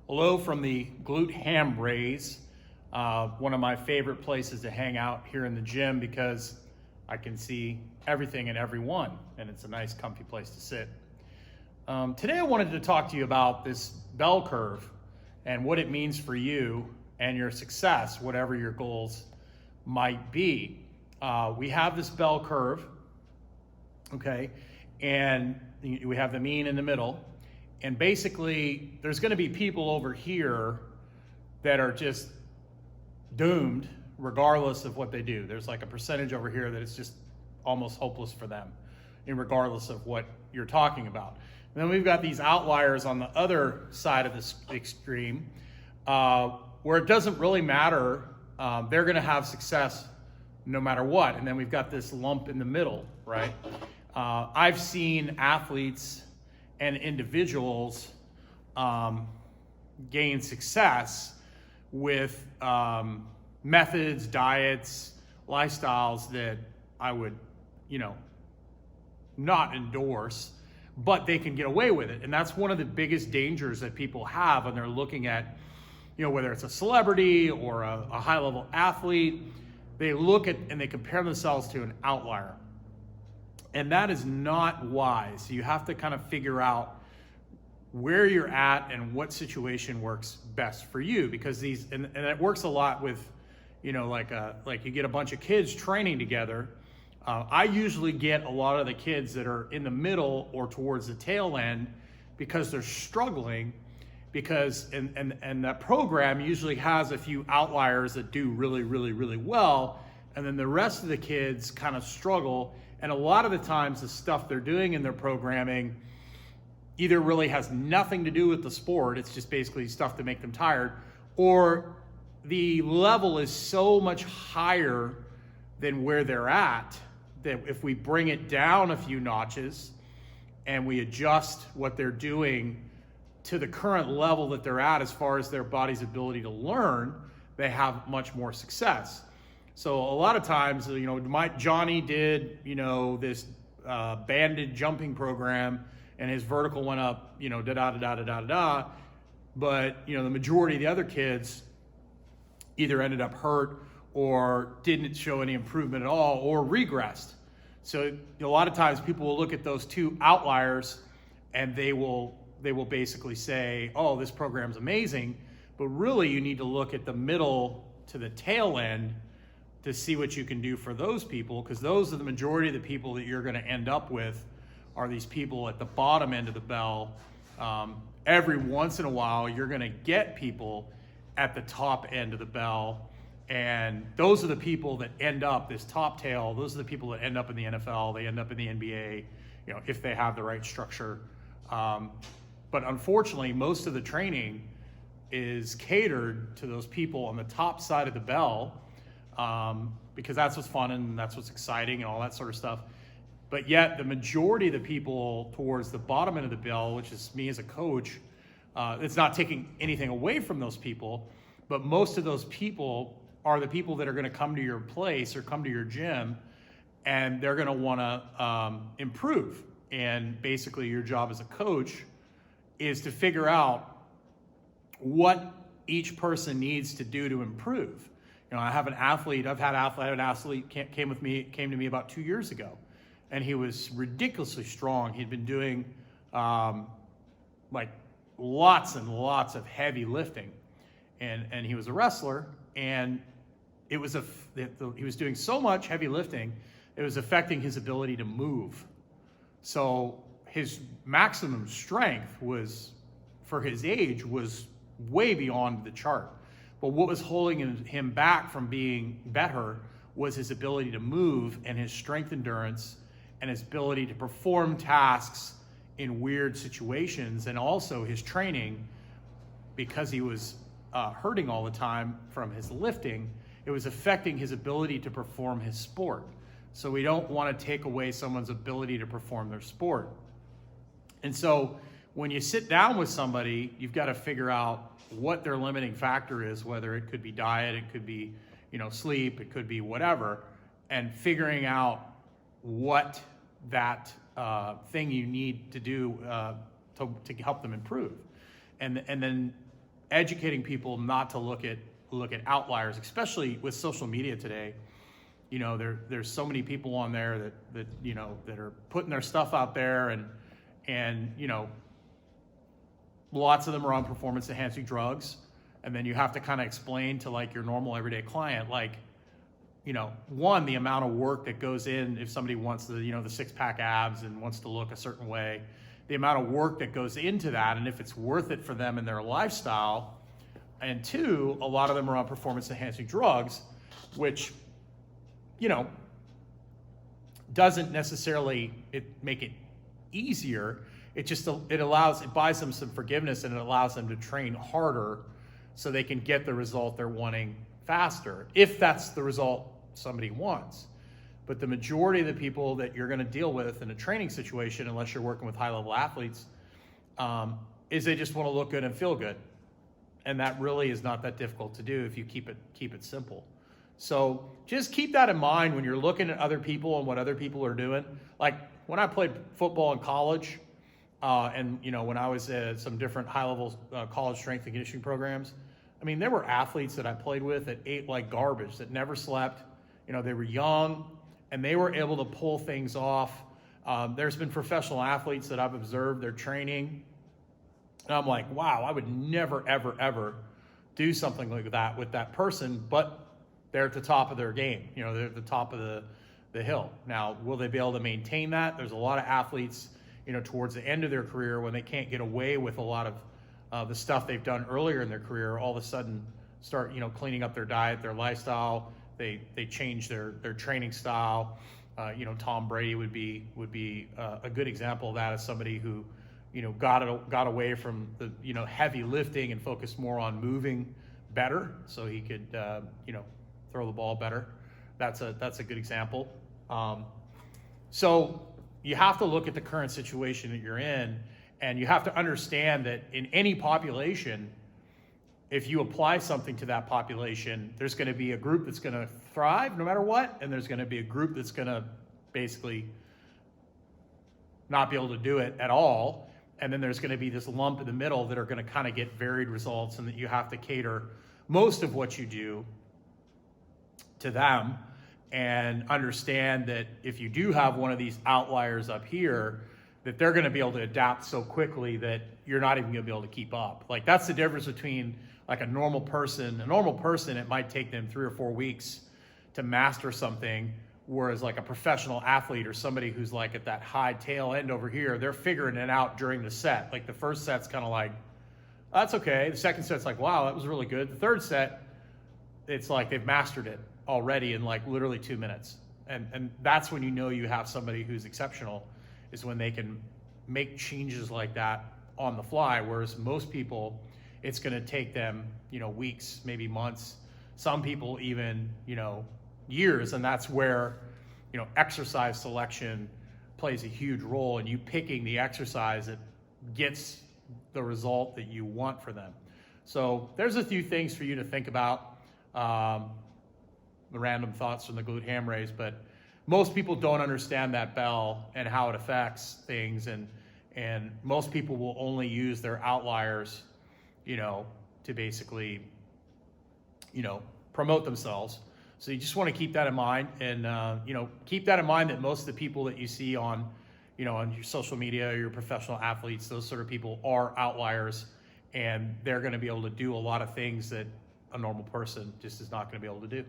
Hello from the Glute Ham Raise, one of my favorite places to hang out here in the gym because I can see everything and everyone, and it's a nice, comfy place to sit. Today I wanted to talk to you about this bell curve and what it means for you and your success, whatever your goals might be. We have this bell curve, okay, and we have the mean in the middle. And basically, there's going to be people over here that are just doomed regardless of what they do. There's like a percentage over here that it's just almost hopeless for them, regardless of what you're talking about. And then we've got these outliers on the other side of this extreme, where it doesn't really matter. They're going to have success no matter what. And then we've got this lump in the middle, right? I've seen athletes and individuals gain success with methods, diets, lifestyles that I would, not endorse, but they can get away with it. And that's one of the biggest dangers that people have when they're looking at, whether it's a celebrity or a high-level athlete, they look at and they compare themselves to an outlier. And that is not wise. You have to kind of figure out where you're at and what situation works best for you, because and it works a lot with, like you get a bunch of kids training together. I usually get a lot of the kids that are in the middle or towards the tail end because they're struggling, because and that program usually has a few outliers that do really, really, really well, and then the rest of the kids kind of struggle. And a lot of the times the stuff they're doing in their programming either really has nothing to do with the sport, it's just basically stuff to make them tired, or the level is so much higher than where they're at that if we bring it down a few notches and we adjust what they're doing to the current level that they're at as far as their body's ability to learn, they have much more success. So a lot of times, Johnny did, this banded jumping program, and his vertical went up, da-da-da-da-da-da-da. But, the majority of the other kids either ended up hurt or didn't show any improvement at all or regressed. So a lot of times people will look at those two outliers and they will basically say, oh, this program's amazing. But really you need to look at the middle to the tail end to see what you can do for those people, because those are the majority of the people that you're going to end up with are these people at the bottom end of the bell. Every once in a while, you're going to get people at the top end of the bell, and those are the people that end up, this top tail, those are the people that end up in the NFL, they end up in the NBA, if they have the right structure. But unfortunately, most of the training is catered to those people on the top side of the bell, because that's what's fun and that's what's exciting and all that sort of stuff. But yet the majority of the people towards the bottom end of the bell, which is me as a coach, it's not taking anything away from those people, but most of those people are the people that are going to come to your place or come to your gym, and they're going to want to improve. And basically your job as a coach is to figure out what each person needs to do to improve. I have an athlete, I had an athlete came to me about 2 years ago, and he was ridiculously strong. He'd been doing like lots and lots of heavy lifting, and he was a wrestler, and he was doing so much heavy lifting, it was affecting his ability to move. So his maximum strength was, for his age, was way beyond the chart. But what was holding him back from being better was his ability to move and his strength endurance and his ability to perform tasks in weird situations, and also his training, because he was hurting all the time from his lifting, it was affecting his ability to perform his sport. So we don't want to take away someone's ability to perform their sport. And so when you sit down with somebody, you've got to figure out what their limiting factor is, whether it could be diet, it could be, sleep, it could be whatever, and figuring out what that thing you need to do to help them improve. And then educating people not to look at outliers, especially with social media today. You know, there's so many people on there that you know, that are putting their stuff out there, and you know, lots of them are on performance enhancing drugs, and then you have to kind of explain to like your normal everyday client, like, you know, one, the amount of work that goes in if somebody wants the, you know, the 6-pack abs and wants to look a certain way, the amount of work that goes into that, and if it's worth it for them in their lifestyle. And two, a lot of them are on performance enhancing drugs, which, you know, doesn't necessarily make it easier. It just, it buys them some forgiveness, and it allows them to train harder so they can get the result they're wanting faster, if that's the result somebody wants. But the majority of the people that you're going to deal with in a training situation, unless you're working with high-level athletes, is they just want to look good and feel good. And that really is not that difficult to do if you keep it simple. So just keep that in mind when you're looking at other people and what other people are doing. Like when I played football in college, and you know, when I was at some different high-level college strength and conditioning programs, I mean, there were athletes that I played with that ate like garbage, that never slept. You know, they were young, and they were able to pull things off. There's been professional athletes that I've observed their training, and I'm like, wow, I would never, ever, ever do something like that with that person, but they're at the top of their game. You know, they're at the top of the hill. Now, will they be able to maintain that? There's a lot of athletes, you know, towards the end of their career, when they can't get away with a lot of the stuff they've done earlier in their career, all of a sudden start, you know, cleaning up their diet, their lifestyle. They change their training style. You know, Tom Brady would be a good example of that, as somebody who, you know, got away from the, you know, heavy lifting and focused more on moving better, so he could you know, throw the ball better. That's a good example. So you have to look at the current situation that you're in, and you have to understand that in any population, if you apply something to that population, there's going to be a group that's going to thrive no matter what, and there's going to be a group that's going to basically not be able to do it at all. And then there's going to be this lump in the middle that are going to kind of get varied results, and that you have to cater most of what you do to them, and understand that if you do have one of these outliers up here, that they're going to be able to adapt so quickly that you're not even going to be able to keep up. Like, that's the difference between like a normal person. A normal person, it might take them 3 or 4 weeks to master something, whereas like a professional athlete or somebody who's like at that high tail end over here, they're figuring it out during the set. Like the first set's kind of like, that's okay. The second set's like, wow, that was really good. The third set, it's like they've mastered it already in like literally 2 minutes. And that's when you know you have somebody who's exceptional, is when they can make changes like that on the fly. Whereas most people, it's going to take them, you know, weeks, maybe months, some people even, you know, years. And that's where, you know, exercise selection plays a huge role in you picking the exercise that gets the result that you want for them. So there's a few things for you to think about. The random thoughts from the glute ham raise, but most people don't understand that bell and how it affects things, and most people will only use their outliers, you know, to basically, you know, promote themselves. So you just want to keep that in mind, and you know, keep that in mind that most of the people that you see on, you know, on your social media, your professional athletes, those sort of people are outliers, and they're going to be able to do a lot of things that a normal person just is not going to be able to do.